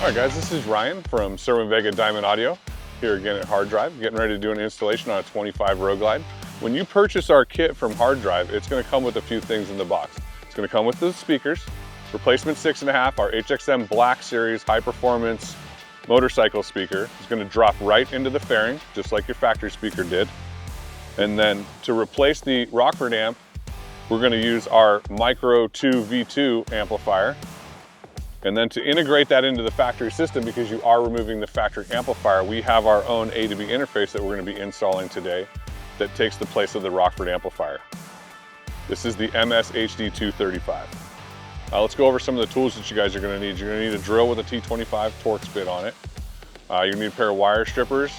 All right, guys, this is Ryan from Vega Diamond Audio here again at HardDrive, getting ready to do an installation on a 25 Road Glide. When you purchase our kit from HardDrive, it's going to come with a few things in the box. It's going to come with the speakers, replacement 6.5, our HXM Black Series high performance motorcycle speaker. It's going to drop right into the fairing, just like your factory speaker did. And then to replace the Rockford amp, we're going to use our Micro 2 V2 amplifier. And then to integrate that into the factory system, because you are removing the factory amplifier, we have our own A to B interface that we're going to be installing today that takes the place of the Rockford amplifier. This is the MS-HD235. Let's go over some of the tools that you guys are going to need. You're going to need a drill with a T25 Torx bit on it. You're going to need a pair of wire strippers,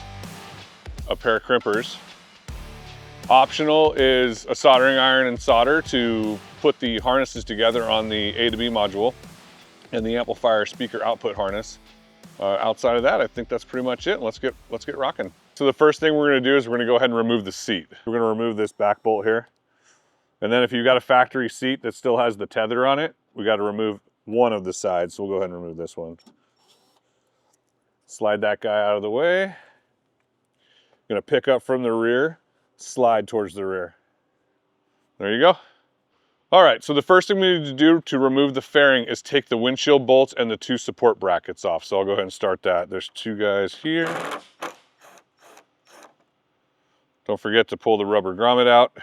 a pair of crimpers. Optional is a soldering iron and solder to put the harnesses together on the A to B module and the amplifier speaker output harness. Outside of that, I think that's pretty much it. Let's get rocking. So the first thing we're gonna do is we're gonna go ahead and remove the seat. We're gonna remove this back bolt here. And then if you've got a factory seat that still has the tether on it, we gotta remove one of the sides. So we'll go ahead and remove this one. Slide that guy out of the way. Gonna pick up from the rear, slide towards the rear. There you go. All right, so the first thing we need to do to remove the fairing is take the windshield bolts and the two support brackets off. So I'll go ahead and start that. There's two guys here. Don't forget to pull the rubber grommet out.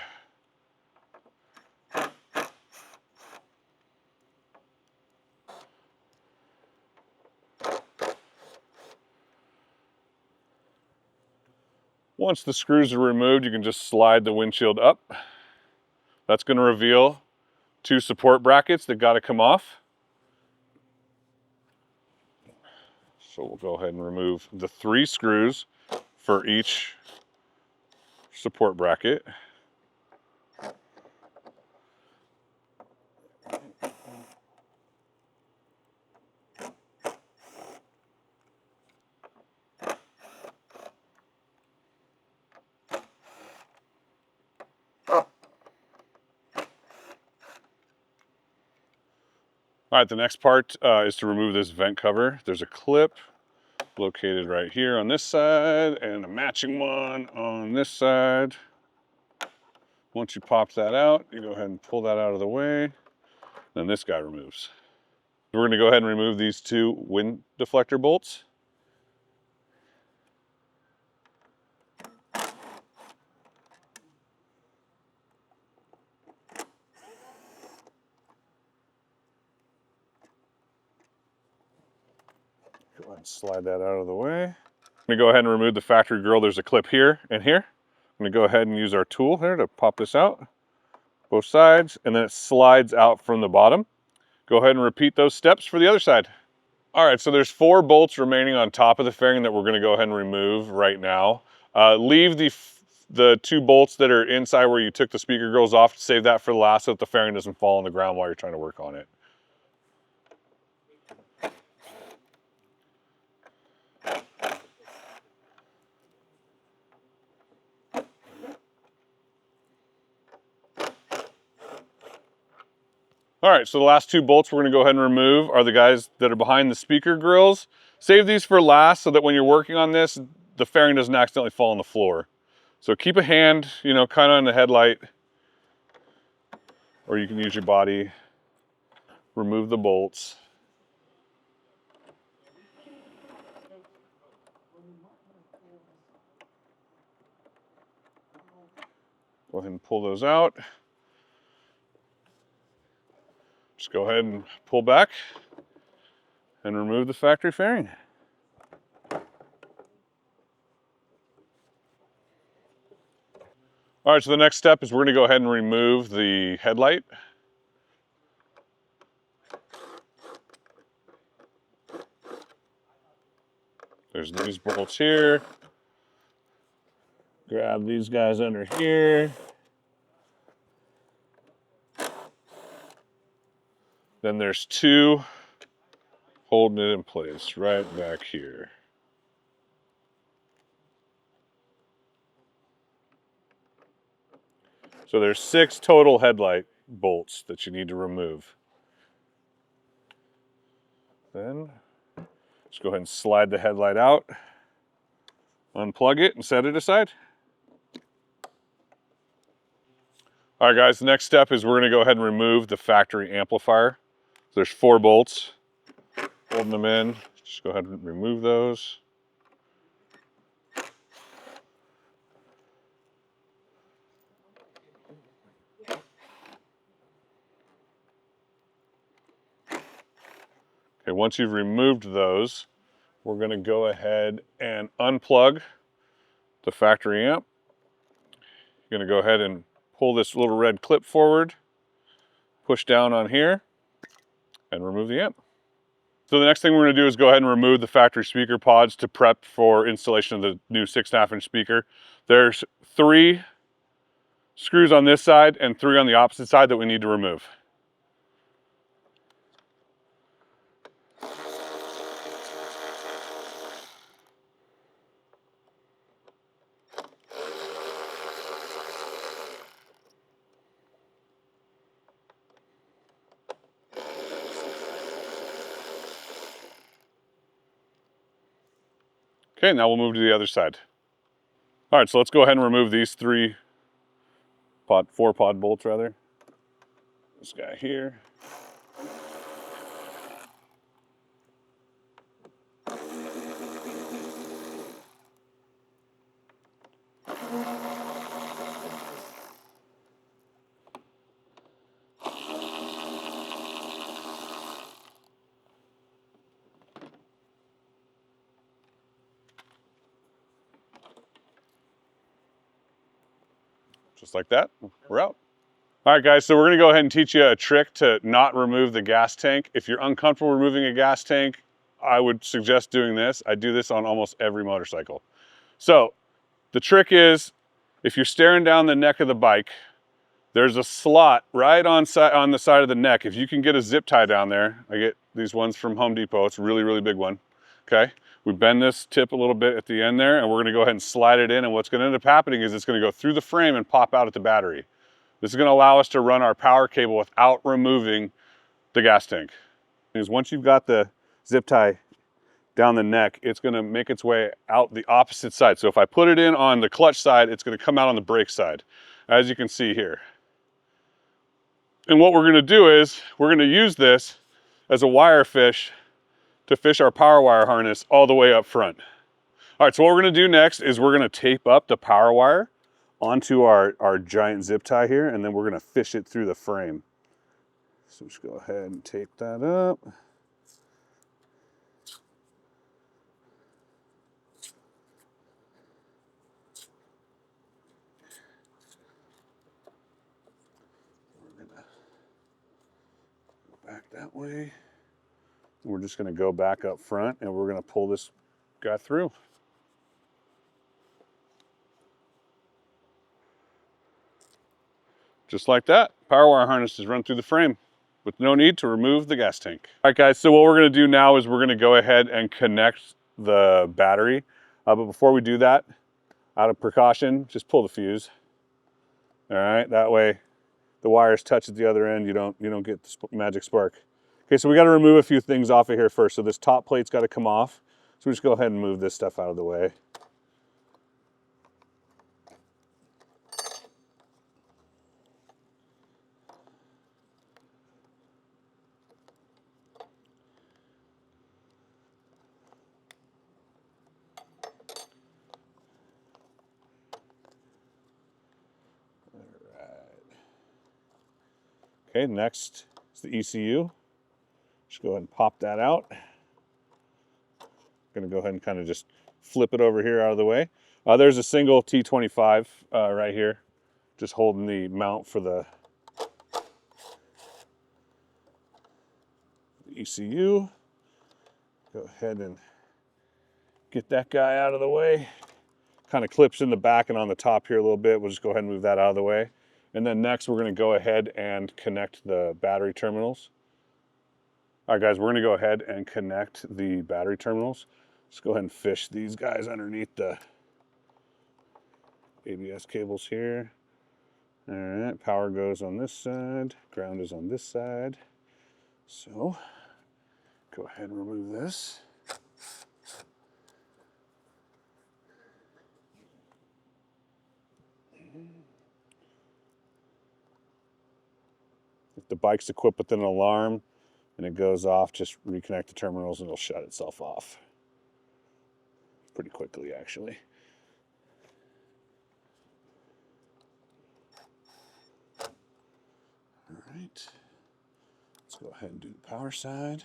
Once the screws are removed, you can just slide the windshield up. That's going to reveal two support brackets that got to come off. So we'll go ahead and remove the 3 screws for each support bracket. All right, the next part is to remove this vent cover. There's a clip located right here on this side and a matching one on this side. Once you pop that out, you go ahead and pull that out of the way. Then this guy removes. We're going to go ahead and remove these 2 wind deflector bolts. Go ahead and slide that out of the way. I'm going to go ahead and remove the factory grill. There's a clip here and here. I'm going to go ahead and use our tool here to pop this out, both sides, and then it slides out from the bottom. Go ahead and repeat those steps for the other side. All right, so there's 4 bolts remaining on top of the fairing that we're going to go ahead and remove right now. Leave the 2 bolts that are inside where you took the speaker grills off. Save that for the last so that the fairing doesn't fall on the ground while you're trying to work on it. All right, so the last 2 bolts we're going to go ahead and remove are the guys that are behind the speaker grills. Save these for last so that when you're working on this, the fairing doesn't accidentally fall on the floor. So keep a hand, you know, kind of on the headlight, or you can use your body. Remove the bolts. Go ahead and pull those out. Just go ahead and pull back and remove the factory fairing. All right, so the next step is we're going to go ahead and remove the headlight. There's these bolts here. Grab these guys under here. Then there's 2 holding it in place right back here. So there's 6 total headlight bolts that you need to remove. Then Just go ahead and slide the headlight out, unplug it and set it aside. All right guys, the next step is we're gonna go ahead and remove the factory amplifier. So there's 4 bolts holding them in. Just go ahead and remove those. Okay, once you've removed those, we're gonna go ahead and unplug the factory amp. You're gonna go ahead and pull this little red clip forward, push down on here, and remove the amp. So the next thing we're gonna do is go ahead and remove the factory speaker pods to prep for installation of the new 6.5-inch speaker. There's 3 screws on this side and 3 on the opposite side that we need to remove. Okay, now we'll move to the other side. All right, so let's go ahead and remove these 4 pod bolts rather. This guy here. Just like that, we're out. All right guys, so we're gonna go ahead and teach you a trick to not remove the gas tank. If you're uncomfortable removing a gas tank, I would suggest doing this. I do this on almost every motorcycle. So the trick is, if you're staring down the neck of the bike, there's a slot right on the side of the neck. If you can get a zip tie down there, I get these ones from Home Depot. It's a really, really big one, okay? We bend this tip a little bit at the end there, and we're gonna go ahead and slide it in, and what's gonna end up happening is it's gonna go through the frame and pop out at the battery. This is gonna allow us to run our power cable without removing the gas tank. Because once you've got the zip tie down the neck, it's gonna make its way out the opposite side. So if I put it in on the clutch side, it's gonna come out on the brake side, as you can see here. And what we're gonna do is, we're gonna use this as a wire fish to fish our power wire harness all the way up front. All right, so what we're gonna do next is we're gonna tape up the power wire onto our giant zip tie here, and then we're gonna fish it through the frame. So just go ahead and tape that up. We're gonna go back that way. We're just gonna go back up front, and we're gonna pull this guy through. Just like that, power wire harness is run through the frame with no need to remove the gas tank. All right guys, so what we're gonna do now is we're gonna go ahead and connect the battery. But before we do that, out of precaution, just pull the fuse. All right, that way the wires touch at the other end, you don't get the magic spark. Okay, so we gotta remove a few things off of here first. So this top plate's gotta come off. So we just go ahead and move this stuff out of the way. Okay, next is the ECU. Just go ahead and pop that out. I'm gonna go ahead and kind of just flip it over here out of the way. There's a single T25 right here, just holding the mount for the ECU. Go ahead and get that guy out of the way. Kind of clips in the back and on the top here a little bit. We'll just go ahead and move that out of the way. And then next we're gonna go ahead and connect the battery terminals. All right guys, we're gonna go ahead and connect the battery terminals. Just go ahead and fish these guys underneath the ABS cables here. All right, power goes on this side, ground is on this side. So, go ahead and remove this. bike's equipped with an alarm and it goes off, just reconnect the terminals and it'll shut itself off pretty quickly, actually. All right, let's go ahead and do the power side.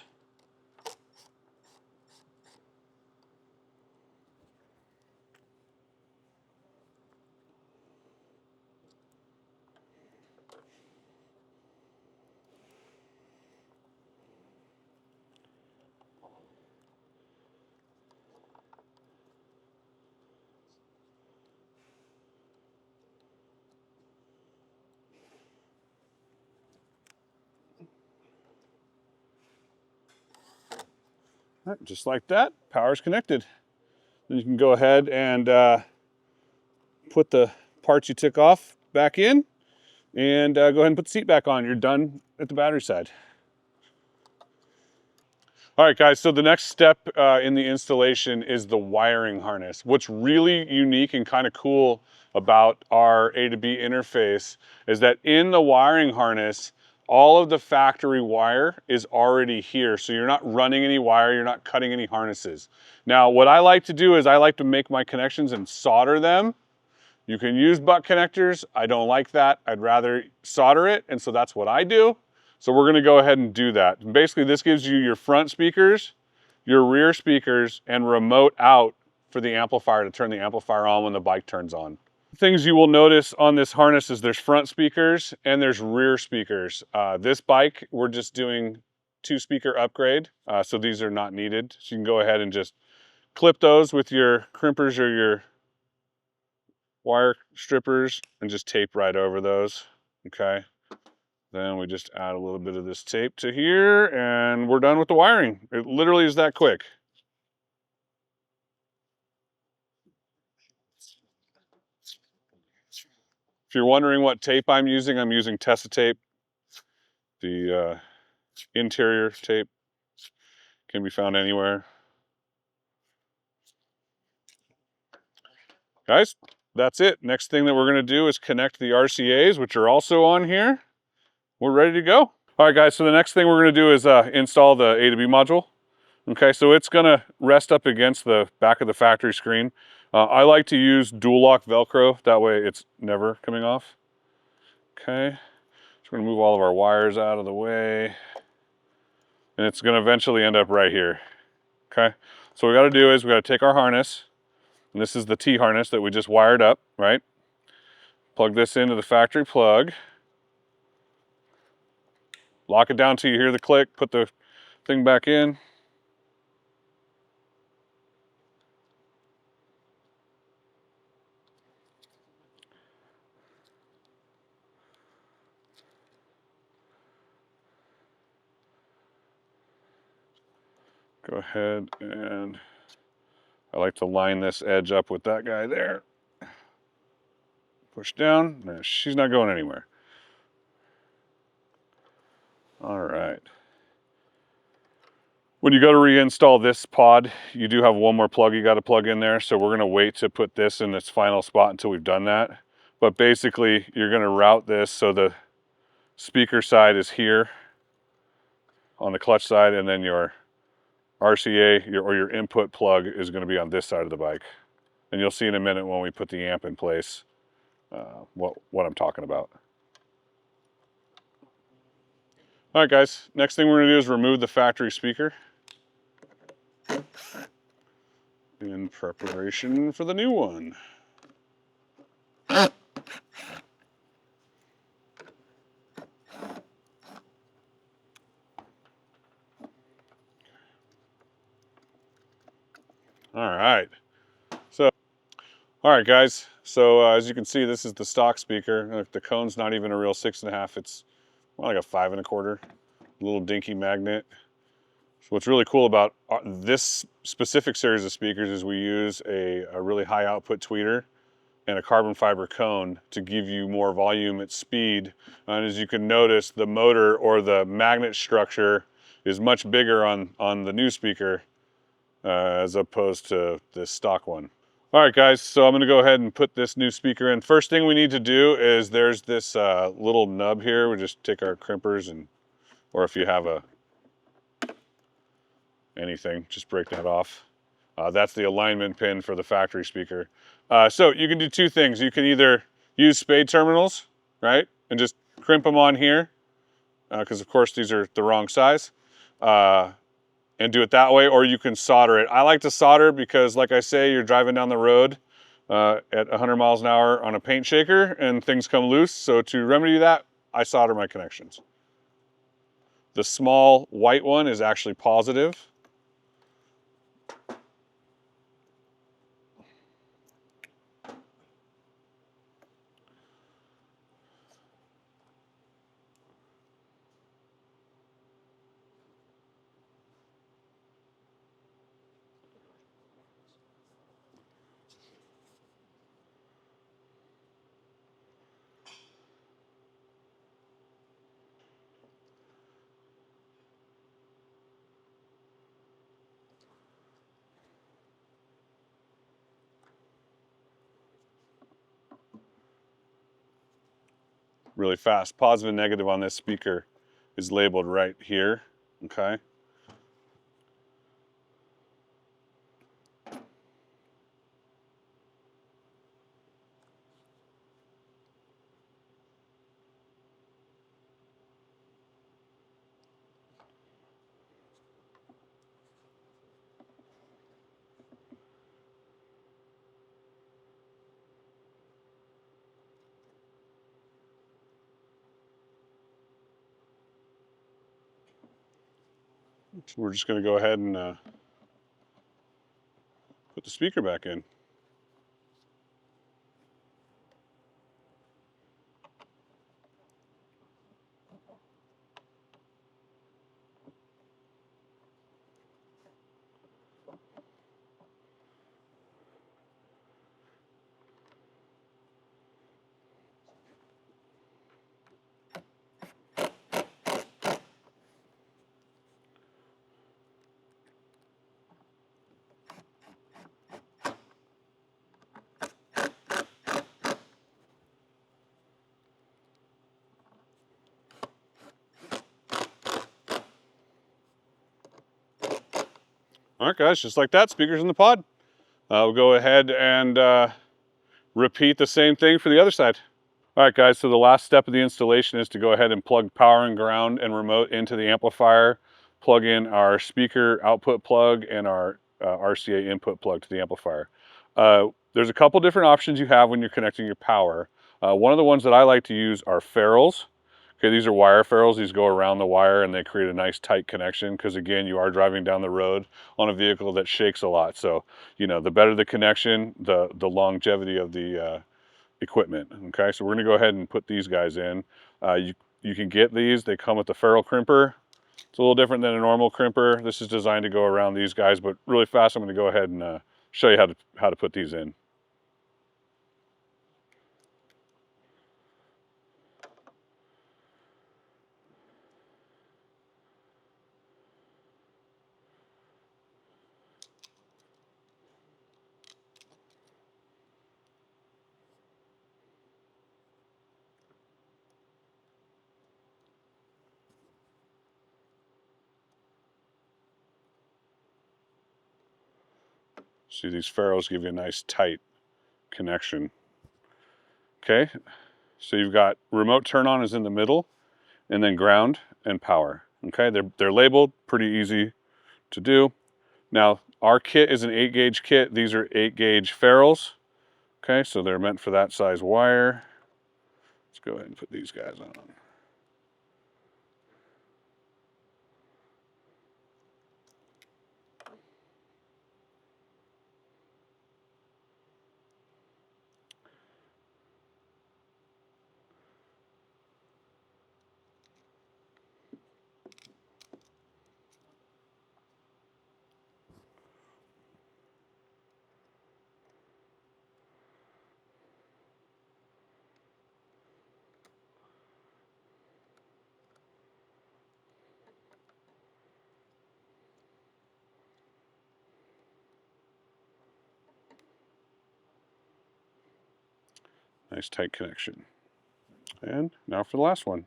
All right, just like that, power's connected. Then you can go ahead and put the parts you took off back in and go ahead and put the seat back on. You're done at the battery side. All right, guys, so the next step in the installation is the wiring harness. What's really unique and kind of cool about our A to B interface is that in the wiring harness, all of the factory wire is already here. So you're not running any wire, you're not cutting any harnesses. Now, what I like to do is I like to make my connections and solder them. You can use butt connectors. I don't like that. I'd rather solder it, and so that's what I do. So we're gonna go ahead and do that. And basically, this gives you your front speakers, your rear speakers, and remote out for the amplifier to turn the amplifier on when the bike turns on. Things you will notice on this harness is there's front speakers and there's rear speakers. This bike, we're just doing 2-speaker upgrade, so these are not needed. So you can go ahead and just clip those with your crimpers or your wire strippers and just tape right over those, okay? Then we just add a little bit of this tape to here and we're done with the wiring. It literally is that quick. If you're wondering what tape I'm using Tessa tape. The interior tape can be found anywhere. Guys, that's it. Next thing that we're gonna do is connect the RCAs, which are also on here. We're ready to go. All right, guys, so the next thing we're gonna do is install the A to B module. Okay, so it's gonna rest up against the back of the factory screen. I like to use dual lock Velcro, that way it's never coming off. Okay, so we're gonna move all of our wires out of the way. And it's gonna eventually end up right here. Okay, so what we gotta do is we gotta take our harness, and this is the T harness that we just wired up, right? Plug this into the factory plug. Lock it down till you hear the click, put the thing back in. Go ahead and I like to line this edge up with that guy there. Push down. No, she's not going anywhere. All right. When you go to reinstall this pod, you do have one more plug you got to plug in there. So we're going to wait to put this in its final spot until we've done that. But basically, you're going to route this so the speaker side is here on the clutch side, and then your RCA or your input plug is going to be on this side of the bike. And you'll see in a minute when we put the amp in place what I'm talking about. All right, guys, next thing we're going to do is remove the factory speaker in preparation for the new one. All right, guys. So as you can see, this is the stock speaker. The cone's not even a real 6.5. It's more like a 5 1/4. Little dinky magnet. So what's really cool about this specific series of speakers is we use a really high output tweeter and a carbon fiber cone to give you more volume at speed. And as you can notice, the motor or the magnet structure is much bigger on the new speaker as opposed to this stock one. All right, guys, so I'm gonna go ahead and put this new speaker in. First thing we need to do is there's this little nub here. We just take our crimpers and, or if you have anything, just break that off. That's the alignment pin for the factory speaker. So you can do two things. You can either use spade terminals, right? And just crimp them on here, because of course these are the wrong size. And do it that way, or you can solder it. I like to solder because, like I say, you're driving down the road at 100 miles an hour on a paint shaker and things come loose. So to remedy that, I solder my connections. The small white one is actually positive. Really fast. Positive and negative on this speaker is labeled right here, okay? So we're just gonna go ahead and put the speaker back in. All right, guys, just like that, speaker's in the pod. We'll go ahead and repeat the same thing for the other side. All right, guys, so the last step of the installation is to go ahead and plug power and ground and remote into the amplifier, plug in our speaker output plug and our RCA input plug to the amplifier. There's a couple different options you have when you're connecting your power. One of the ones that I like to use are ferrules. Okay, these are wire ferrules. These go around the wire and they create a nice tight connection because, again, you are driving down the road on a vehicle that shakes a lot. So, you know, the better the connection, the longevity of the equipment. Okay, so we're gonna go ahead and put these guys in. You can get these, they come with the ferrule crimper. It's a little different than a normal crimper. This is designed to go around these guys, but really fast I'm gonna go ahead and show you how to put these in. See, these ferrules give you a nice tight connection. Okay, so you've got remote turn on is in the middle, and then ground and power. Okay, they're labeled, pretty easy to do. Now, our kit is an 8-gauge kit. These are 8-gauge ferrules. Okay, so they're meant for that size wire. Let's go ahead and put these guys on. Nice tight connection. And now for the last one.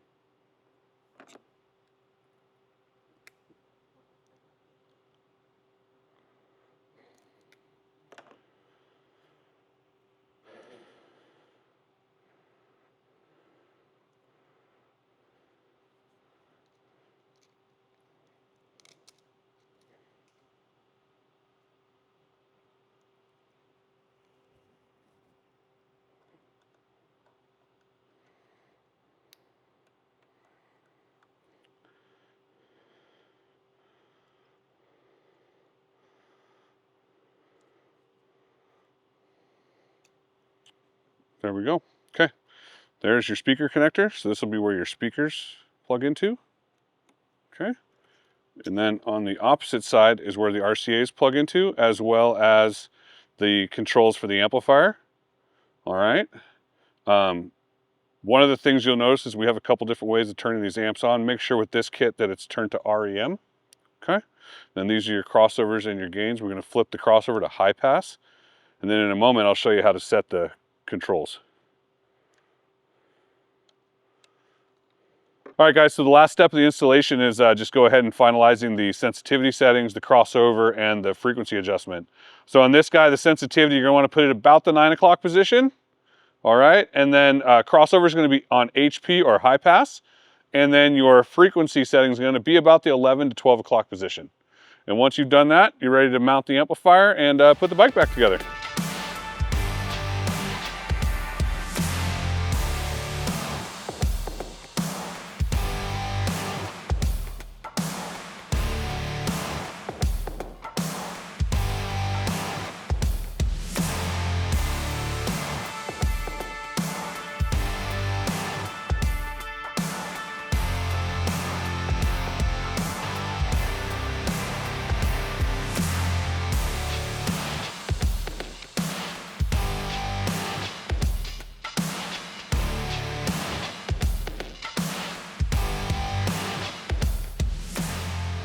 There we go. Okay, there's your speaker connector. So this will be where your speakers plug into. Okay, and then on the opposite side is where the RCAs plug into, as well as the controls for the amplifier. All right. One of the things you'll notice is we have a couple different ways of turning these amps on. Make sure with this kit that it's turned to REM. Okay. Then these are your crossovers and your gains. We're going to flip the crossover to high pass. And then in a moment, I'll show you how to set the controls. All right, guys, so the last step of the installation is just go ahead and finalizing the sensitivity settings, the crossover, and the frequency adjustment. So on this guy, the sensitivity, you're going to want to put it about the 9 o'clock position. All right, and then crossover is going to be on HP or high pass. And then your frequency settings are going to be about the 11 to 12 o'clock position. And once you've done that, you're ready to mount the amplifier and put the bike back together.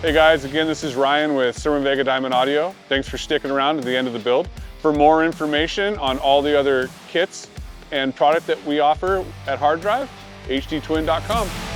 Hey guys, again, this is Ryan with Serwin Vega Diamond Audio. Thanks for sticking around to the end of the build. For more information on all the other kits and product that we offer at HardDrive, hdtwin.com.